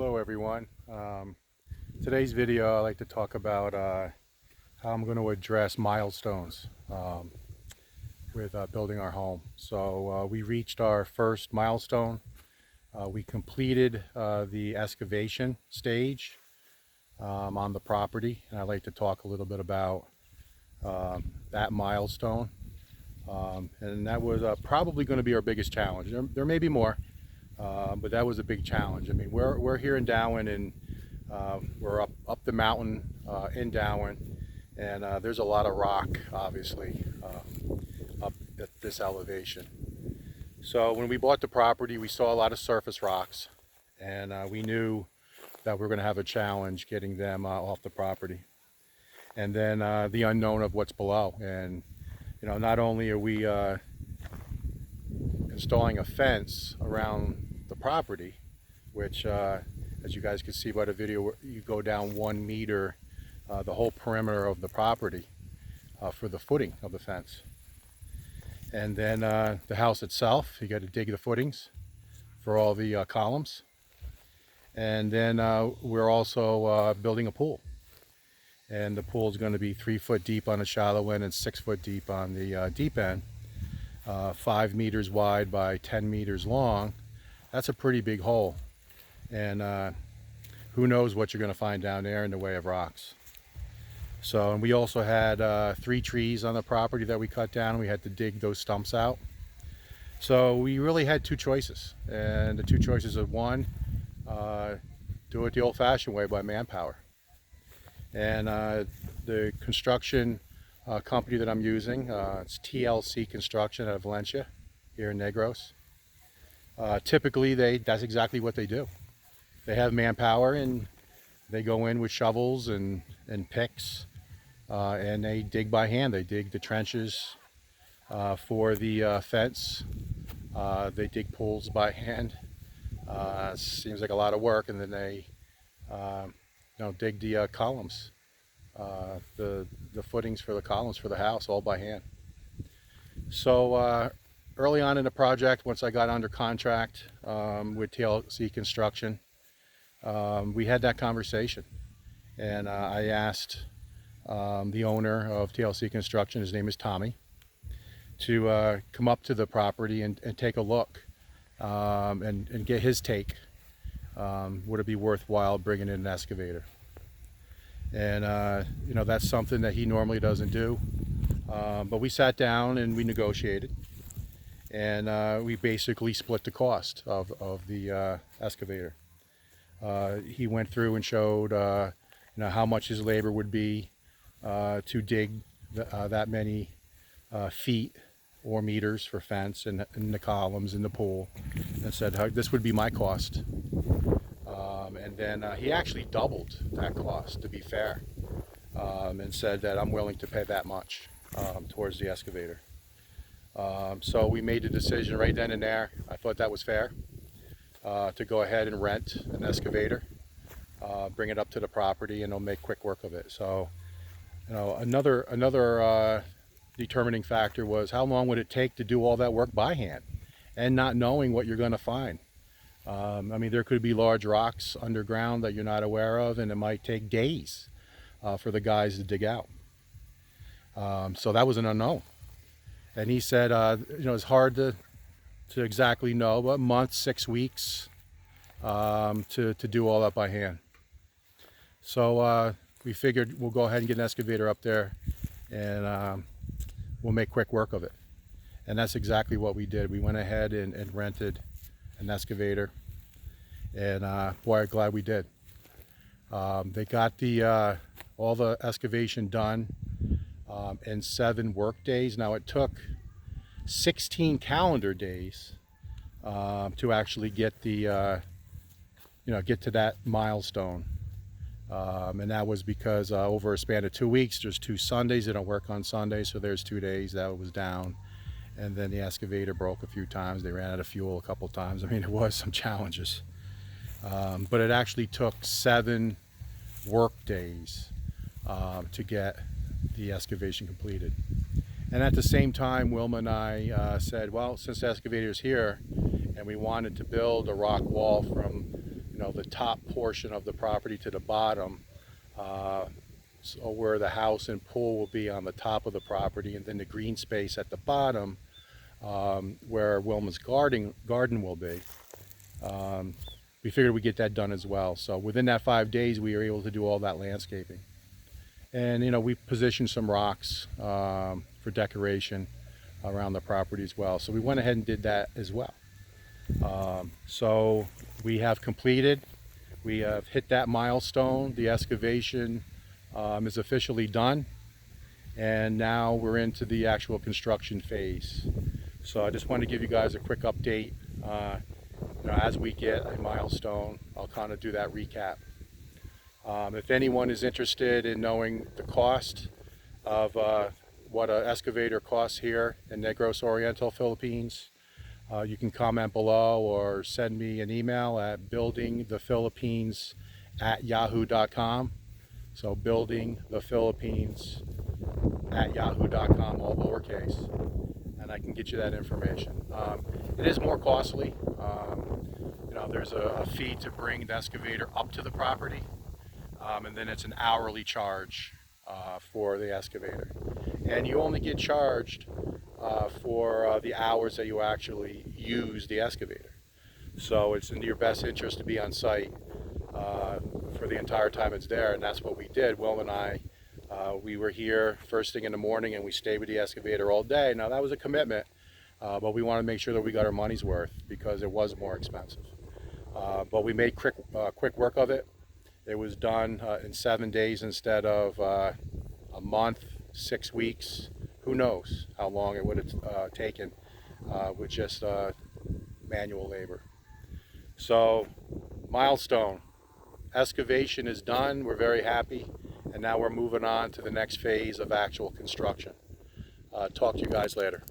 Hello everyone. Today's video I'd like to talk about how I'm going to address milestones with building our home. So we reached our first milestone. We completed the excavation stage on the property, and I'd like to talk a little bit about that milestone. And that was probably going to be our biggest challenge. There may be more. But that was a big challenge. I mean, we're here in Darwin, and we're up the mountain in Darwin, and there's a lot of rock, obviously, up at this elevation. So when we bought the property, we saw a lot of surface rocks, and we knew that we were going to have a challenge getting them off the property. And then the unknown of what's below. And not only are we installing a fence around the property, which as you guys can see by the video, you go down 1 meter the whole perimeter of the property for the footing of the fence. And then the house itself, you got to dig the footings for all the columns. And then we're also building a pool, and the pool is going to be 3 foot deep on the shallow end and 6 foot deep on the deep end. 5 meters wide by 10 meters long. That's a pretty big hole, and who knows what you're going to find down there in the way of rocks. So, and we also had 3 trees on the property that we cut down. We had to dig those stumps out. So we really had 2 choices, and the 2 choices are: one, do it the old-fashioned way by manpower. And the construction company that I'm using, it's TLC Construction out of Valencia here in Negros. Typically that's exactly what they do. They have manpower, and they go in with shovels and picks, and they dig by hand. They dig the trenches for the fence. They dig pools by hand. Seems like a lot of work. And then they dig the columns, the footings for the columns for the house, all by hand. So early on in the project, once I got under contract with TLC Construction, we had that conversation, and I asked the owner of TLC Construction, his name is Tommy, to come up to the property and take a look and get his take. Would it be worthwhile bringing in an excavator? And that's something that he normally doesn't do, but we sat down and we negotiated, and we basically split the cost of the excavator. He went through and showed how much his labor would be to dig that many feet or meters for fence and the columns in the pool, and said this would be my cost. And then he actually doubled that cost, to be fair, and said that I'm willing to pay that much towards the excavator. So we made the decision right then and there. I thought that was fair, to go ahead and rent an excavator, bring it up to the property, and they'll make quick work of it. So, another determining factor was how long would it take to do all that work by hand, and not knowing what you're going to find. I mean, there could be large rocks underground that you're not aware of, and it might take days for the guys to dig out. So that was an unknown. And he said, it's hard to exactly know, but a month, 6 weeks to do all that by hand. So we figured we'll go ahead and get an excavator up there, and we'll make quick work of it. And that's exactly what we did. We went ahead and rented an excavator, and boy, I'm glad we did. They got all the excavation done in 7 work days. Now, it took 16 calendar days to actually get the get to that milestone, and that was because over a span of 2 weeks, there's 2 Sundays. They don't work on Sundays, so there's 2 days that was down. And then the excavator broke a few times. They ran out of fuel a couple times. I mean, it was some challenges. But it actually took 7 work days to get the excavation completed. And at the same time, Wilma and I said, well, since the excavator's here and we wanted to build a rock wall from the top portion of the property to the bottom, so where the house and pool will be on the top of the property, and then the green space at the bottom, where Wilma's garden will be. We figured we'd get that done as well. So within that 5 days, we were able to do all that landscaping. And we positioned some rocks for decoration around the property as well. So we went ahead and did that as well. So we have completed. We have hit that milestone. The excavation is officially done. And now we're into the actual construction phase. So I just wanted to give you guys a quick update. As we get a milestone, I'll kind of do that recap. If anyone is interested in knowing the cost of what an excavator costs here in Negros Oriental, Philippines, you can comment below or send me an email at buildingthephilippines@yahoo.com. So buildingthephilippines@yahoo.com, all lowercase, and I can get you that information. It is more costly. There's a fee to bring the excavator up to the property, and then it's an hourly charge for the excavator. And you only get charged for the hours that you actually use the excavator. So it's in your best interest to be on site for the entire time it's there, and that's what we did. Will and I, we were here first thing in the morning, and we stayed with the excavator all day. Now that was a commitment, but we wanted to make sure that we got our money's worth because it was more expensive. But we made quick work of it. It was done in 7 days instead of a month, 6 weeks. Who knows how long it would have taken with just manual labor. So, milestone. Excavation is done. We're very happy. And now we're moving on to the next phase of actual construction. Talk to you guys later.